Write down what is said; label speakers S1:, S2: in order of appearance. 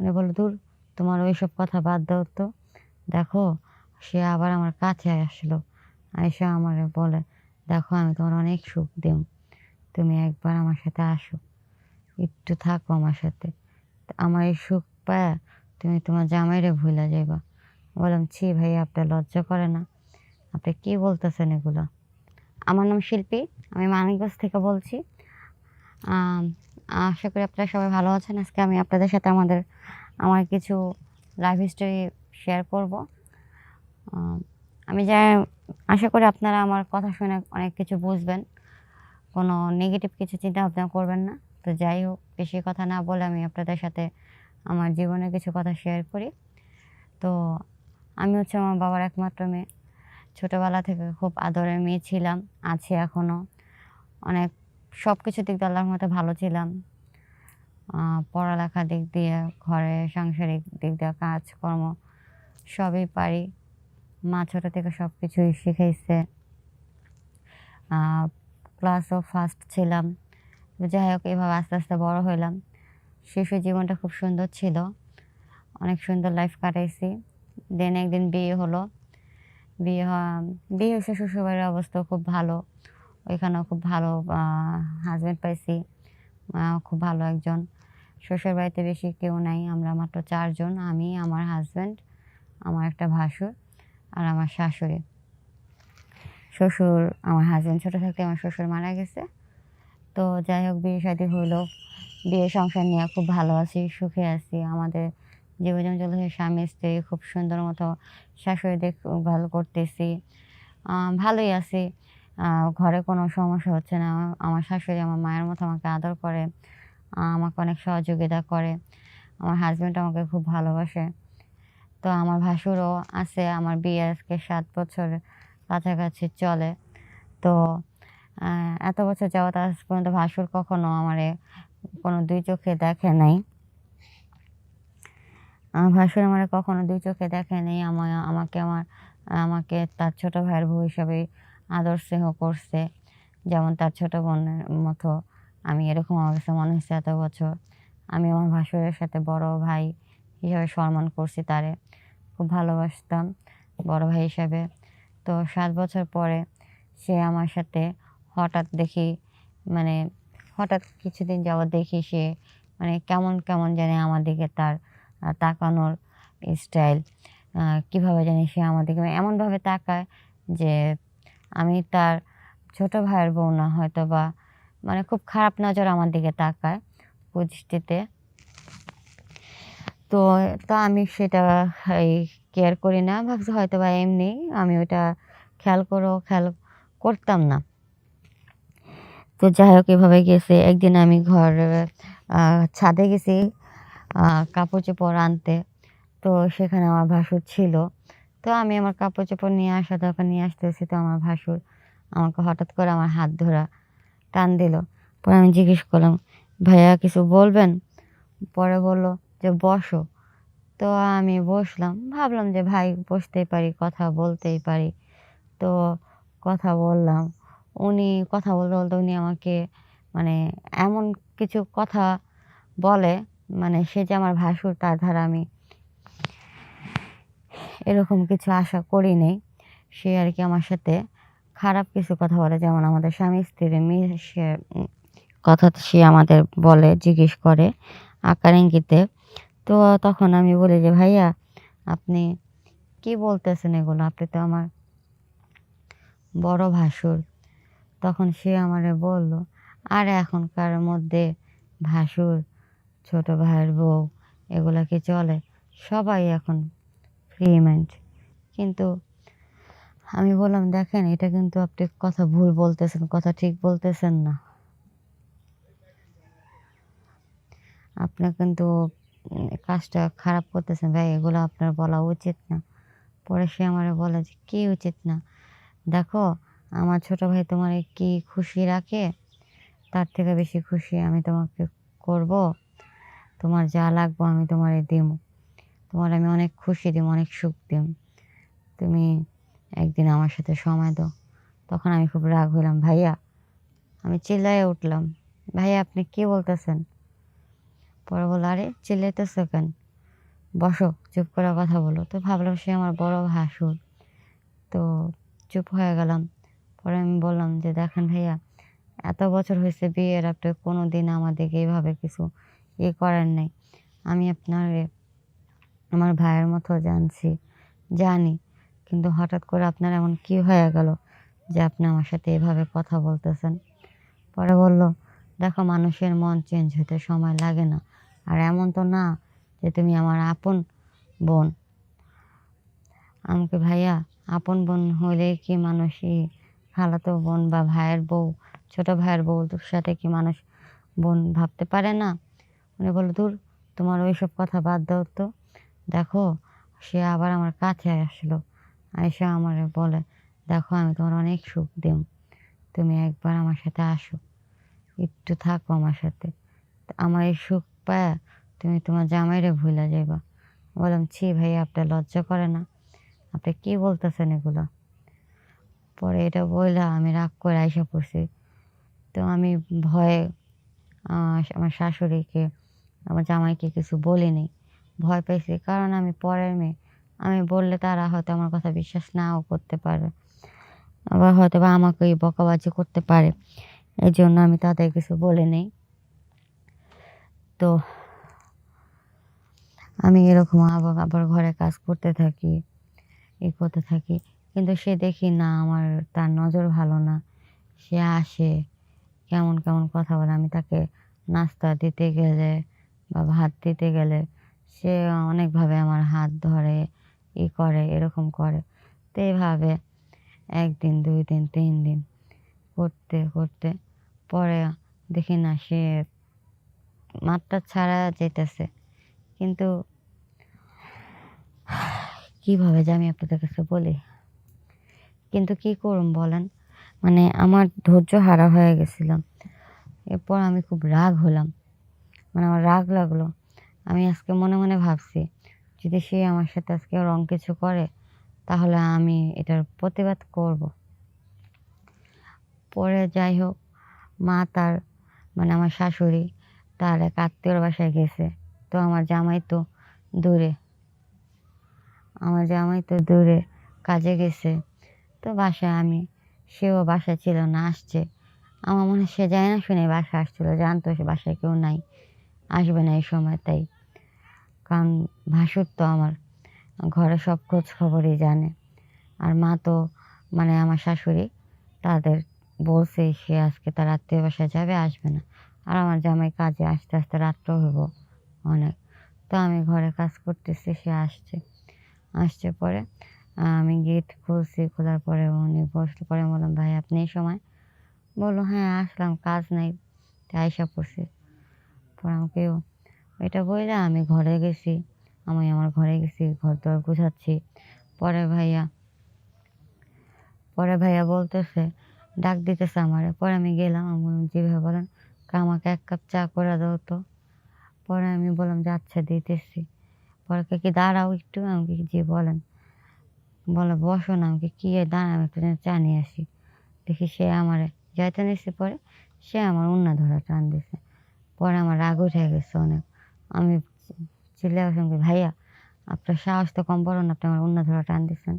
S1: উনি বলল, "ধুর, তোমার ওইসব কথা বাদ দাও তো। দেখো, সে আবার আমার কাছে আসলো। আইসা আমারে বলে, 'দেখো আমি তোমার অনেক সুখ দিম। তুমি একবার আমার সাথে আসো। একটু থাকো আমার সাথে। আমার এই সুখ পায়া তুমি তোমার জামাইরে ভুইলা যাইবা।' বললাম, "ছি ভাইয়া, আপনার লজ্জা করে না? আপনি কি বলতেছেন এগুলা?" আমার নাম শিল্পী। আমি মানিকগঞ্জ থেকে বলছি। আম আশা করি আপনারা সবাই ভালো আছেন। আজকে আমি আপনাদের সাথে আমার কিছু লাইফ স্টোরি শেয়ার করব। আম আমি আশা করি আপনারা আমার কথা শুনে অনেক কিছু বুঝবেন। কোনো নেগেটিভ কিছু চিন্তাভাবনা করবেন না। তো যাই হোক, বেশি কথা না বলে আমি আপনাদের সাথে আমার জীবনের কিছু কথা শেয়ার করি। তো আমি হচ্ছে আমার বাবার একমাত্র মেয়ে। ছোটোবেলা থেকে খুব আদরের মেয়ে ছিলাম, আছি এখনও। অনেক সবকিছু দিক দিয়ে আল্লাহর রহমতে ভালো ছিলাম। পড়ালেখার দিক দিয়ে, ঘরে সাংসারিক দিক দিয়ে, কাজকর্ম সবই পারি। মা ছোটো থেকে সবকিছুই শিখাইছে। ক্লাসও ফার্স্ট ছিলাম। যাই হোক, এভাবে আস্তে আস্তে বড় হইলাম। শিশু জীবনটা খুব সুন্দর ছিল। অনেক সুন্দর লাইফ কাটাইছি। দেন একদিন বিয়ে হলো। বিয়ে হওয়া বিয়ে হইছে, শ্বশুরবাড়ির অবস্থাও খুব ভালো। ওইখানেও খুব ভালো হাসব্যান্ড পাইছি। খুব ভালো একজন। শ্বশুরবাড়িতে বেশি কেউ নাই। আমরা মাত্র ৪ জন। আমি, আমার হাসব্যান্ড, আমার একটা ভাসুর আর আমার শাশুড়ি। আমার হাসব্যান্ড ছোটো থাকতে আমার শ্বশুর মারা গেছে। তো যাই হোক, বিয়ে শাদী হইলো। বিয়ে সংসার নিয়ে খুব ভালো আছি, সুখে আছি। আমাদের জীবন চলতেছে স্বামী স্ত্রী খুব সুন্দর মতো। শাশুড়ি দেখভাল করতেছি। ভালোই আছি। ঘরে কোনো সমস্যা হচ্ছে না। আমার শাশুড়ি আমার মায়ের মতো আমাকে আদর করে। আমাকে অনেক সহযোগিতা করে। আমার হাসব্যান্ড আমাকে খুব ভালোবাসে। তো আমার ভাসুরও আছে। আমার বিয়ে আজকে ৭ বছর কাছাকাছি চলে। তো এত বছর যাবৎ আজ পর্যন্ত ভাসুর কখনো আমারে কোনো ২ চোখে দেখে নাই। আমার ভাসুর আমারে কখনো ২ চোখে দেখে নাই। আমাকে তার ছোট ভাইয়ের বউ হিসাবেই আদর স্নেহ করছে। যেমন তার ছোট বোনের মতো। এরকম আমার কাছে মনে হইছে এত বছর। আমি আমার ভাসুরের সাথে বড় ভাই হিসাবে সম্মান করছি তারে। খুব ভালোবাসতাম বড় ভাই হিসাবে। তো ৭ বছর পরে সে আমার সাথে হঠাৎ দেখি, মানে হঠাৎ কিছুদিন যাবৎ দেখি সে কেমন জানি আমার দিকে তার তাকানোর স্টাইল, কীভাবে জানি সে আমার দিকে এমনভাবে তাকায় যে আমি তার ছোট ভাইয়ের বউ না, হয়তোবা খুব খারাপ নজর আমার দিকে তাকায় কুদৃষ্টিতে। তো তো আমি সেটা এই কেয়ার করি না। ভাবছি হয়তোবা এমনি, আমি ওইটা খেয়াল করতাম না। তো যাই হোক, এভাবে গেছে। একদিন আমি ছাদে গেছি কাপড়-চোপড় আনতে। তো সেখানে আমার ভাসুর ছিল। তো আমি আমার কাপড়-চোপড় নিয়ে আসা দরকার নিয়ে আসতেছি। তো আমার ভাসুর আমাকে হঠাৎ করে আমার হাত ধরা টান দিল। পরে আমি জিজ্ঞেস করলাম, "ভাইয়া কিছু বলবেন?" পরে বলল যে, "বসো।" তো আমি বসলাম। ভাবলাম যে ভাই, বসতেই পারি, কথা বলতেই পারি। তো কথা বললাম। কথা বলতে, বলতে উনি আমাকে মানে এমন কিছু কথা বলে, সে যে আমার ভাসুর তার ধারা আমি এরকম কিছু আশা করি নাই। সে আরকি আমার সাথে খারাপ কিছু কথা বলে। যেমন আমাদের স্বামী-স্ত্রীর কথা সে আমাদের বলে, জিজ্ঞেস করে আকার ইঙ্গিতে। তো তখন আমি বলি যে, "ভাইয়া, আপনি কি বলতেছেন এগুলো? আপনি তো আমার বড় ভাসুর।" তখন সে আমারে বলল, "আরে এখনকার মধ্যে ভাসুর, ছোট ভাইয়ের বউ এগুলা কি চলে? সবাই এখন ফ্রি মাইন্ড।" কিন্তু আমি বললাম, "দেখেন, এটা কিন্তু আপনি কথা ভুল বলতেছেন, কথা ঠিক বলতেছেন না। আপনি কিন্তু কাজটা খারাপ করতেছেন ভাই, এগুলো আপনার বলা উচিত না।" পরে সে আমারে বলে যে, "কি উচিত না? দেখো, আমার ছোট ভাই তোমারে কি খুশি রাখে, তার থেকে বেশি খুশি আমি তোমাকে করব। তোমার যা লাগবে আমি তোমারে দিমু। তোমারে আমি অনেক খুশি দিমু, অনেক সুখ দিমু। তুমি একদিন আমার সাথে সময় দাও।" তখন আমি খুব রাগ হইলাম। ভাইয়া, আমি চিল্লাইয়া উঠলাম, "ভাইয়া, আপনি কি বলতেছেন?" পরে বলল, "আরে চিল্লাইতেছো কেন? বসো, চুপ করে কথা বলো। তো ভাবলাম সে আমার বড় ভাসুর। তো চুপ হয়ে গেলাম। পরে আমি বললাম যে, "দেখেন ভাইয়া, এত বছর হয়েছে বিয়ের, আপনি কোনোদিন আমাদেরকে এভাবে কিছু করেন নাই। আমি আপনারে আমার ভাইয়ের মতো জানি। কিন্তু হঠাৎ করে আপনার এমন কি হয়ে গেল যে আপনি আমার সাথে এভাবে কথা বলতেছেন?" পরে বলল, "দেখো, মানুষের মন চেঞ্জ হতে সময় লাগে না। আর এমন তো না যে তুমি আমার আপন বোন।" আমাকে ভাইয়া, আপন বোন হইলেই কি মানুষ খালাতো বোন বা ভাইয়ের বউ, ছোট ভাইয়ের বউর সাথে কি মানুষ বোন ভাবতে পারে না? উনি বলল, "ধুর, তোমার ওইসব কথা বাদ দাও তো। দেখো, সে আবার আমার কাছে আসলো। আইসা আমারে বলে, দেখো আমি তোমার অনেক সুখ দিম। তুমি একবার আমার সাথে আসো। একটু থাকো আমার সাথে। আমার এই সুখ পায়া তুমি তোমার জামাইরে ভুইলা যাইবা।" বললাম, "ছি ভাইয়া, আপনার লজ্জা করে না? আপনি কি বলতেছেন এগুলা?" পরে এটা বইলা আমি রাগ করে আইসা পড়ছি। তো আমি ভয়ে আমার শাশুড়িকে, আমার জামাইকে কিছু বলিনি। ভয় পাইছি। কারণ আমি পরের মেয়ে। আমি বললে তারা হয়তো আমার কথা বিশ্বাস নাও করতে পারে। আবার হয়তোবা আমাকেই বকাবাজি করতে পারে। এজন্য আমি তাদের কিছু বলিনি। তো আমি এরকম আবার ঘরে কাজ করতে থাকি, করতে থাকি। কিন্তু সে দেখি না, তার নজর ভালো না। সে আসে, কেমন কথা বলে। আমি তাকে নাস্তা দিতে গেলে বা ভাত দিতে গেলে সে অনেকভাবে আমার হাত ধরে, করে, এরকম করে। তো এভাবে ১ দিন, ২ দিন, ৩ দিন করতে পরে দেখি না সে মাত্রা ছাড়া যাইতেছে। কিন্তু কিভাবে যে আমি আপনাদের কাছে বলি? কিন্তু কি করুম বলেন? মানে আমার ধৈর্য হারা হয়ে গেছিলাম। এরপর আমি খুব রাগ হলাম। মানে আমার রাগ লাগলো। আমি আজকে মনে মনে ভাবছি, যদি সে আমার সাথে আজকে রং কিছু করে, তাহলে আমি এটার প্রতিবাদ করব। পরে যাই হোক, মা তার, মানে আমার শাশুড়ি তার এক আত্মীয়র বাসায় গেছে। তো দূরে। আমার জামাই তো দূরে কাজে গেছে। তো সেও বাসায় ছিল না, আসছে। আমার মনে হয় সে যায় না শুনে বাসায় আসছিল। জানতো সে বাসায় কেউ নাই, আসবে না এই সময় তাই। কারণ ভাসুর তো আমার ঘরে সব খোঁজ খবরই জানে। আর মা তো, মানে আমার শাশুড়ি, তাদের বলছে সে আজকে তার আত্মীয় বাসায় যাবে, আসবে না। আর আমার জামাই কাজে আসতে আসতে রাত্র হইব অনেক। তো আমি ঘরে কাজ করতেছি, সে আসছে পরে আমি গেট খুলছি। খোলার পরে উনি বসলে। পরে বললাম, "ভাই, আপনি এই সময়?" বললো, "হ্যাঁ, আসলাম, কাজ নাই, তাই আইসা পড়ছি।" পরে আমাকে এটা বইলা আমি আমার ঘরে গেছি, ঘর-দর গুছাচ্ছি। পরে ভাইয়া পরে ভাইয়া বলতেছে, ডাক দিতেছে আমারে। পরে আমি গেলাম। আমি বললাম, "জি ভাইয়া বলেন।" "আমাকে ১ কাপ চা করে দাও তো।" পরে আমি বললাম যে, "আচ্ছা দিতেছি।" পরে কয় কি, "দাঁড়াও একটু।" আমি বলি, "জি বলেন।" বলে, "বসো না।" আমি বলি, "কি দাঁড়ান, আমি একটু চা নিয়ে আসি।" দেখি সে আমারে যাইতে নিছে, পরে সে আমার ওড়না ধরে টান দিছে। পরে আমার রাগ উঠে গেছে অনেক। আমি চিল্লায়ে বললাম, "ভাইয়া, আপনার সাহস তো কম বড় না, আপনি আমার ওড়না ধরে টান দিছেন।"